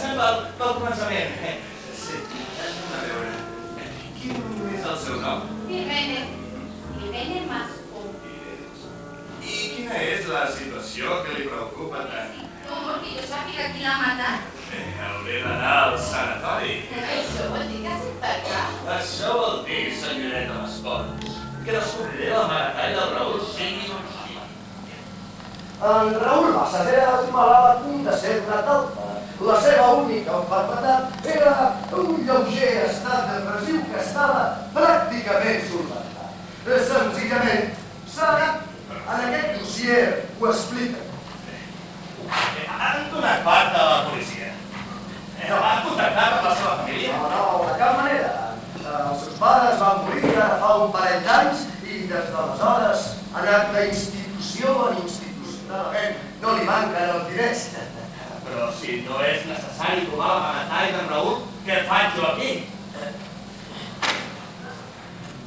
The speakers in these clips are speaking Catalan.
Comencem pel començament. Sí, anem a veure. Quin és el seu nom? Irene. Irene Mascó. I quina és la situació que li preocupa tant? No vol que jo sàpiga qui l'ha matat. Hauré d'anar al sanatori. Això vol dir que s'hi perdrà. Això vol dir, senyoreta Mascons, que descobriré l'amagatall del Raül sigui on sigui. En Raül Bassas era malalt a punt de ser donat d'alta. La seva única malaltia era un lleuger estat depressiu que estava pràcticament solventat. Senzillament, Sara, en aquest dossier ho explica. Han donat part a la policia. Han contactat amb la seva família? No, de cap manera. Els seus pares van morir ara fa un parell d'anys i des d'aleshores ha anat d'institució en institucionalment. No li manquen els diners. Però si no és necessari trobar l'amagatall d'en Raül, què faig jo aquí?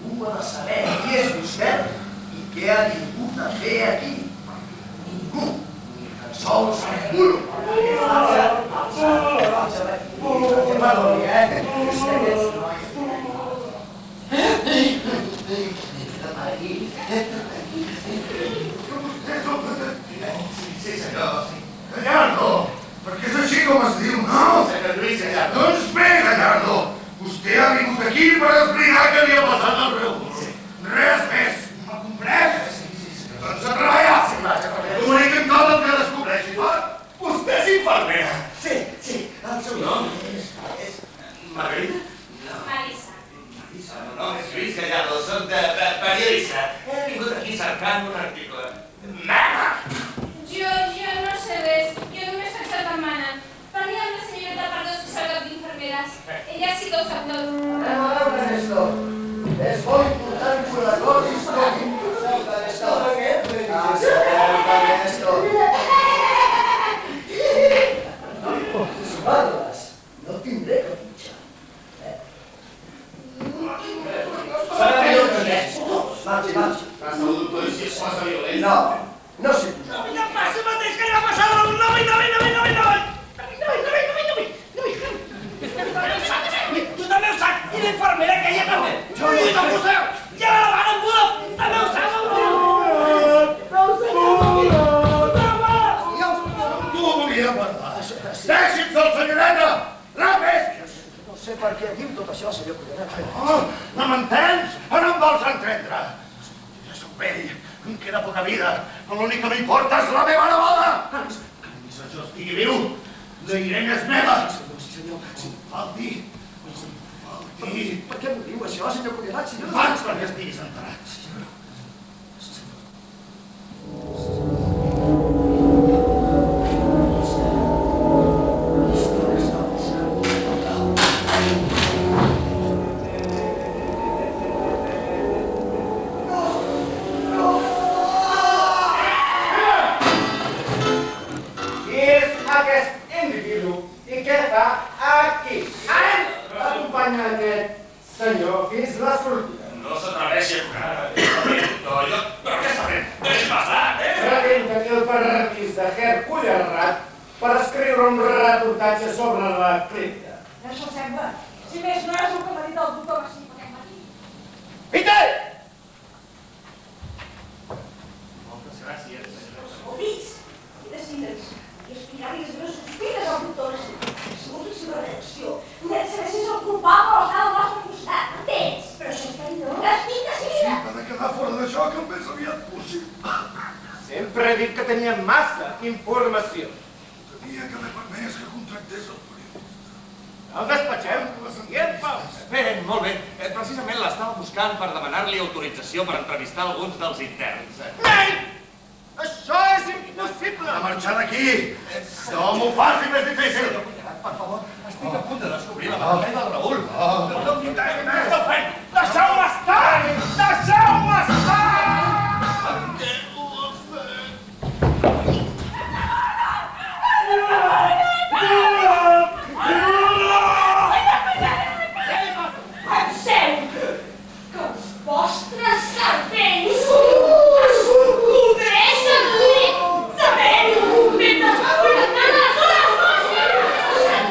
Ningú ha de saber qui és vostè i què ha vingut a fer aquí. Ningú. Ni tan sols ningú. Sí, senyor. Gallardo, perquè és així com es diu, no? Senyor Lluís Gallardo. Doncs bé, Gallardo, vostè ha vingut aquí per explicar què li ha passat al Raül. Res més. M'ha comprès? Doncs a treballar. Comuniquen tot el que descobreixi, va? Vostè és infermera. Sí, el seu nom és... Margarida? Marisa. El meu nom és Lluís Gallardo, soc de periodista. He vingut aquí cercant un article. Merda! Jo no sé res. Jo només faig el que em manen. Parli amb la senyoreta Pardós, que és el cap d'infermeres. Ella sí que ho sap tot. Anem a veure, Néstor. És molt important que una cosa és molt important, Néstor. Néstor. Si parles, no tindré que punxar. Marxi. Passa el doctor i si es posa violent. No sé punxar. No passa el mateix que li va passar a Raül. No vull. Tu també ho saps. I l'infermera aquella també. Jo no vull acusar. Ja la van en buda. També ho saps. Tu volia parlar. Deixi'ns el senyoreta! Ràpid! No sé per què diu tot això, senyor Collerat. Oh, no m'entens? O no em vols entendre? Ja soc vell, em queda poca vida. L'únic que m'importa és la meva neboda! Que només jo estigui viu, la Irene és meva! Sí, senyor. Si em falti... Per què m'ho diu això, senyor Collerat? Vaig perquè estiguis enterat. No s'atreveixi a tocar. Però què està fent? Deixi passar, Presenta-li el permís de Hercule Errat per escriure un reportatge sobre la clínica. Això sembla. Si més no és el que m'ha dit el doctor Massip aquest matí. Peter! Moltes gràcies, senyora. Escoltis, i decides. I explicar-li les meves sospites al doctor Massip. Segons la seva reacció, podem saber si és el culpable o està al nostre costat. Entens? Però això és perilós. Estic Sí, decidida. m'ha de quedar fora d'això que el més aviat possible. Sempre he dit que tenia massa informació. Tenia que haver permès que contractés el periodista. El despatxem i en pau. Bé, molt bé. Precisament l'estava buscant per demanar-li autorització per entrevistar alguns dels interns. Nen! Això és impossible! A marxar d'aquí! No m'ho faci més difícil! Per favor, estic a punt de descobrir la malaltia del Raül. No m'hi tregui més! Esteu fent? Deixeu-me estar! Deixeu-me estar! Per què ho has fet? Penseu que els vostres cervells es podreixen directament mentre es foren a les hores coses!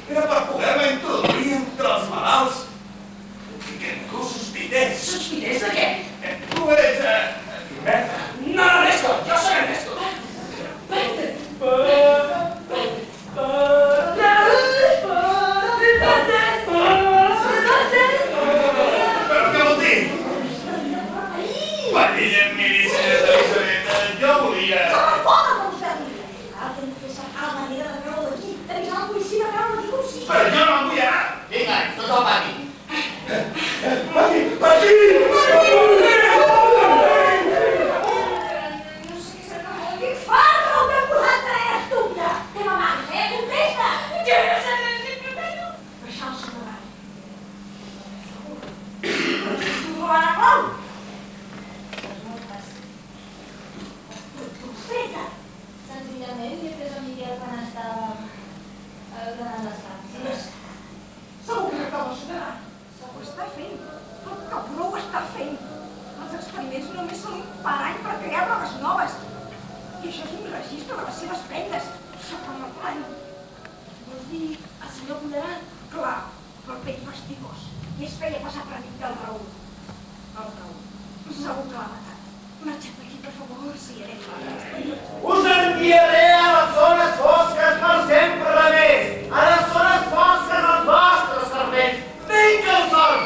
Era per poder-me introduir entre els malalts i que ningú sospités. Sospités de què? Tu ets... No, Ernesto, jo soc Ernesto. Però què vol dir? Perill en milícia d'Elisabet. Jo volia... Com pot amb vostè? Ara hem de fer cercar la manera de treure d'aquí, d'avisar la policia de treure d'aquí com sigui. Però jo no em vull anar. Vinga, tot al pati. Senzillament, li he pres el Miquel quan estava granant les cames. Segur que acaba sonar. Ho està fent. Tot que prou està fent. Els experiments només són un parany per crear drogues noves. I això és un registre de les seves vendes. Sóc el plan. Vols dir el senyor Cullerà? Clar, però pell fastigós. I es feia passar per amic del Raül. El Raül. Segur que l'ha matat. Marxa't d'aquí, per favor, si eres l'experiència. Us enviaré a les zones fosques per sempre més! A les zones fosques dels vostres cervells! Vinga el son!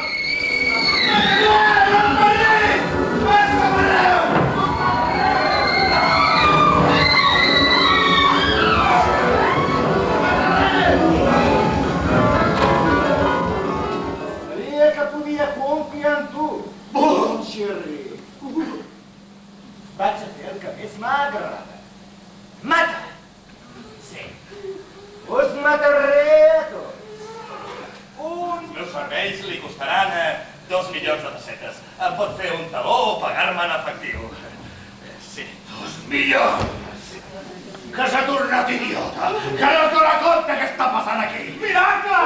Sabia que podia confiar en tu! Bon xerri! Vaig a fer el que més m'agrada. Mata! Sí. Us mataré a tots. Els meus serveis li costaran 2 milions de pessetes. Em pot fer un taló o pagar-me en efectiu. Sí. 2 milions! Que s'ha tornat idiota! Que no t'ho compte què està passant aquí! Miracle!